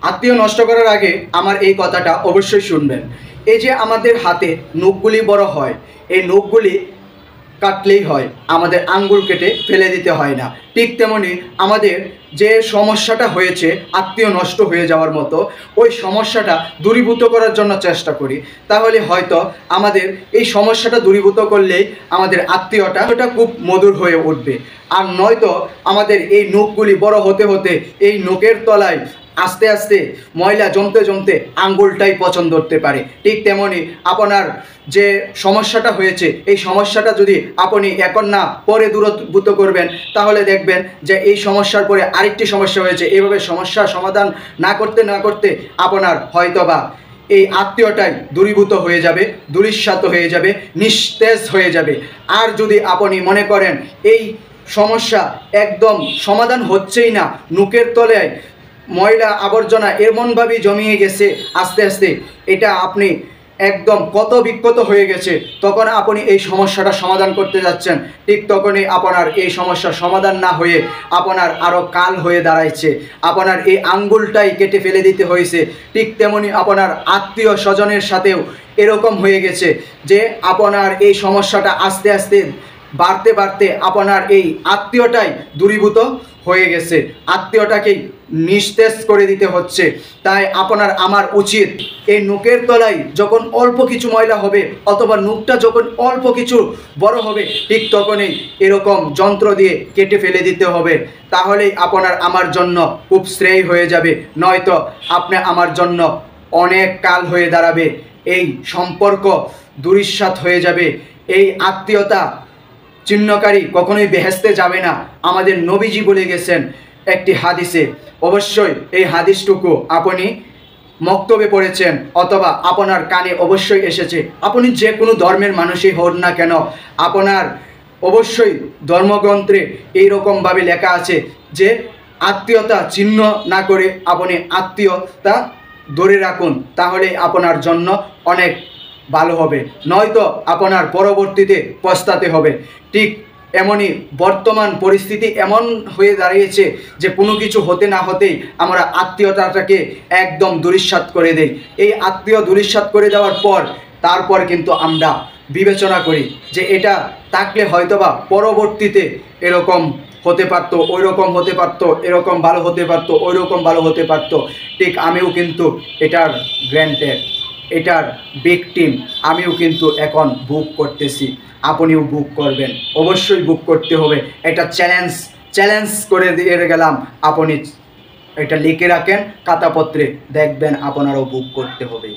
আত্মীয় নষ্ট করার আগে আমার এই কথাটা অবশ্যই শুনবেন। এই যে আমাদের হাতে নখগুলি বড় হয়, এই নখগুলি কাটলেই হয়, আমাদের আঙ্গুল কেটে ফেলে দিতে হয় না। ঠিক তেমনি আমাদের যে সমস্যাটা হয়েছে আত্মীয় নষ্ট হয়ে যাওয়ার মতো, ওই সমস্যাটা দূরীভূত করার জন্য চেষ্টা করি, তাহলে হয়তো আমাদের এই সমস্যাটা দূরীভূত করলেই আমাদের আত্মীয়টা খুব মধুর হয়ে উঠবে। আর নয়তো আমাদের এই নখগুলি বড় হতে হতে এই নখের তলায় আস্তে আস্তে ময়লা জমতে জমতে আঙ্গুলটাই পছন্দ করতে পারে। ঠিক তেমনি আপনার যে সমস্যাটা হয়েছে, এই সমস্যাটা যদি আপনি এখন না পরে দূরীভূত করবেন, তাহলে দেখবেন যে এই সমস্যার পরে আরেকটি সমস্যা হয়েছে। এইভাবে সমস্যার সমাধান না করতে না করতে আপনার হয়তোবা এই আত্মীয়টাই দূরীভূত হয়ে যাবে, দুরিশ্বাত হয়ে যাবে, নিস্তেজ হয়ে যাবে। আর যদি আপনি মনে করেন এই সমস্যা একদম সমাধান হচ্ছেই না, নখের তলায় ময়লা আবর্জনা এমনভাবেই জমিয়ে গেছে আস্তে আস্তে, এটা আপনি একদম কত বিক্ষত হয়ে গেছে, তখন আপনি এই সমস্যাটা সমাধান করতে যাচ্ছেন, ঠিক তখনই আপনার এই সমস্যার সমাধান না হয়ে আপনার আরও কাল হয়ে দাঁড়াইছে, আপনার এই আঙ্গুলটাই কেটে ফেলে দিতে হয়েছে। ঠিক তেমনি আপনার আত্মীয় স্বজনের সাথেও এরকম হয়ে গেছে যে আপনার এই সমস্যাটা আস্তে আস্তে বাড়তে বাড়তে আপনার এই আত্মীয়টাই দূরীভূত হয়ে গেছে, আত্মীয়টাকেই নিস্তেজ করে দিতে হচ্ছে। তাই আপনার আমার উচিত এই নখের তলায় যখন অল্প কিছু ময়লা হবে অথবা নখটা যখন অল্প কিছু বড় হবে, ঠিক তখনই এরকম যন্ত্র দিয়ে কেটে ফেলে দিতে হবে। তাহলেই আপনার আমার জন্য খুব শ্রেয় হয়ে যাবে, নয়তো আপনি আমার জন্য অনেক কাল হয়ে দাঁড়াবে, এই সম্পর্ক দুরিশ্বাত হয়ে যাবে। এই আত্মীয়তা চিহ্নকারী কখনোই বেহেশতে যাবে না। আমাদের নবীজি বলে গেছেন একটি হাদিসে, অবশ্যই এই হাদিসটুকু আপনি মক্তবে পড়েছেন অথবা আপনার কানে অবশ্যই এসেছে। আপনি যে কোনো ধর্মের মানুষই হন না কেন, আপনার অবশ্যই ধর্মগ্রন্থে এইরকমভাবে লেখা আছে যে আত্মীয়তা চিহ্ন না করে আপনি আত্মীয়তা ধরে রাখুন, তাহলে আপনার জন্য অনেক ভালো হবে, নয়তো আপনার পরবর্তীতে পস্তাতে হবে। ঠিক এমনই বর্তমান পরিস্থিতি এমন হয়ে দাঁড়িয়েছে যে কোনো কিছু হতে না হতেই আমরা আত্মীয়তাটাকে একদম দুরিশ্বাত করে দেই। এই আত্মীয় দুরিশ্বাত করে দেওয়ার পর তারপর কিন্তু আমরা বিবেচনা করি যে এটা থাকলে হয়তোবা পরবর্তীতে এরকম হতে পারতো, ওই রকম হতে পারতো, এরকম ভালো হতে পারতো, ওই রকম ভালো হতে পারতো। ঠিক আমিও কিন্তু এটার গ্র্যান্টেড, এটার ভিকটিম, আমিও কিন্তু এখন বুক করতেছি, আপনিও বুক করবেন, অবশ্যই বুক করতে হবে। এটা চ্যালেঞ্জ করে দিয়ে গেলাম, আপনি এটা লিখে রাখেন খাতাপত্রে, দেখবেন আপনারও বুক করতে হবে।